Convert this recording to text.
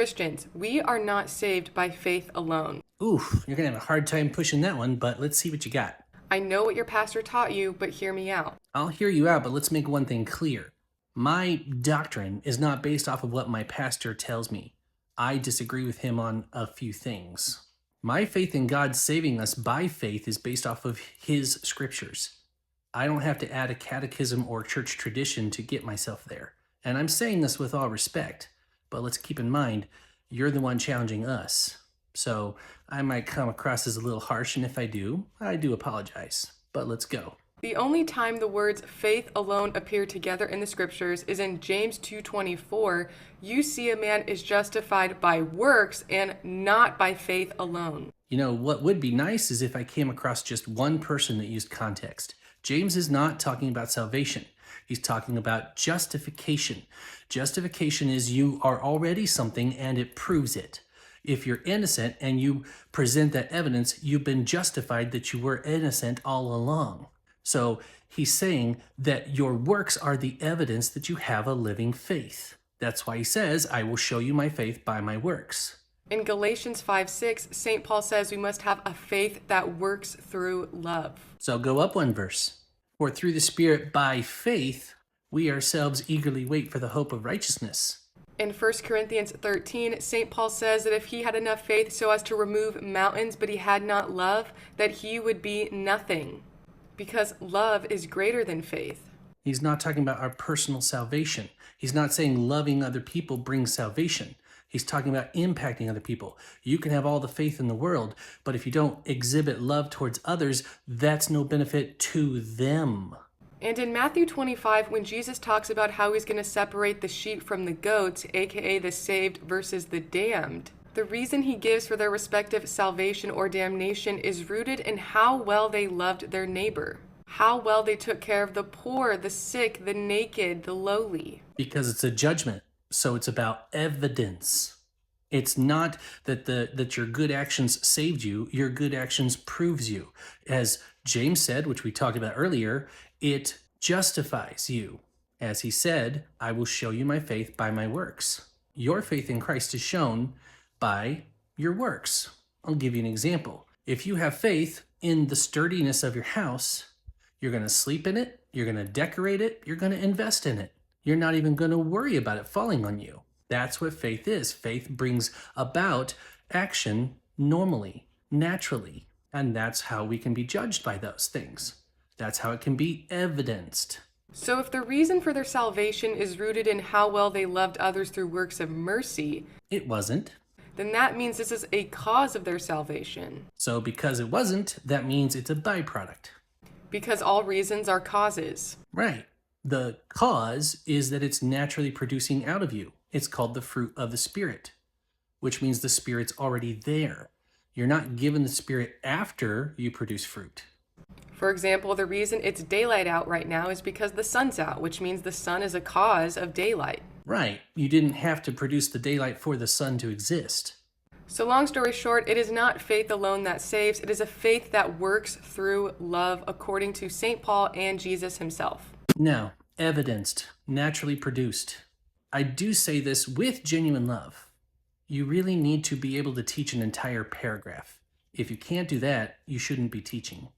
Christians, we are not saved by faith alone. Oof, you're gonna have a hard time pushing that one, but let's see what you got. I know what your pastor taught you, but hear me out. I'll hear you out, but let's make one thing clear. My doctrine is not based off of what my pastor tells me. I disagree with him on a few things. My faith in God saving us by faith is based off of his scriptures. I don't have to add a catechism or church tradition to get myself there. And I'm saying this with all respect, but let's keep in mind, you're the one challenging us. So I might come across as a little harsh, and if I do apologize. But let's go. The only time the words faith alone appear together in the scriptures is in James 2:24. You see a man is justified by works and not by faith alone. You know, what would be nice is if I came across just one person that used context. James is not talking about salvation. He's talking about justification. Justification is you are already something and it proves it. If you're innocent and you present that evidence, you've been justified that you were innocent all along. So he's saying that your works are the evidence that you have a living faith. That's why he says, I will show you my faith by my works. In Galatians 5:6, St. Paul says we must have a faith that works through love. So go up one verse. For through the Spirit by faith, we ourselves eagerly wait for the hope of righteousness. In 1 Corinthians 13, St. Paul says that if he had enough faith so as to remove mountains, but he had not love, that he would be nothing. Because love is greater than faith. He's not talking about our personal salvation. He's not saying loving other people brings salvation. He's talking about impacting other people. You can have all the faith in the world, but if you don't exhibit love towards others, that's no benefit to them. And in Matthew 25, when Jesus talks about how he's going to separate the sheep from the goats, aka the saved versus the damned, the reason he gives for their respective salvation or damnation is rooted in how well they loved their neighbor, how well they took care of the poor, the sick, the naked, the lowly. Because it's a judgment, so it's about evidence. It's not that your good actions saved you, your good actions proves you. As James said, which we talked about earlier, it justifies you. As he said, I will show you my faith by my works. Your faith in Christ is shown by your works. I'll give you an example. If you have faith in the sturdiness of your house, you're going to sleep in it, you're going to decorate it, you're going to invest in it. You're not even going to worry about it falling on you. That's what faith is. Faith brings about action normally, naturally, and that's how we can be judged by those things. That's how it can be evidenced. So if the reason for their salvation is rooted in how well they loved others through works of mercy, It wasn't. then that means this is a cause of their salvation. So because it wasn't, that means it's a byproduct. Because all reasons are causes. Right. The cause is that it's naturally producing out of you. It's called the fruit of the Spirit, which means the Spirit's already there. You're not given the Spirit after you produce fruit. For example, the reason it's daylight out right now is because the sun's out, which means the sun is a cause of daylight. Right. You didn't have to produce the daylight for the sun to exist. So long story short, it is not faith alone that saves. It is a faith that works through love, according to St. Paul and Jesus himself. Now, evidenced, naturally produced. I do say this with genuine love. You really need to be able to teach an entire paragraph. If you can't do that, you shouldn't be teaching.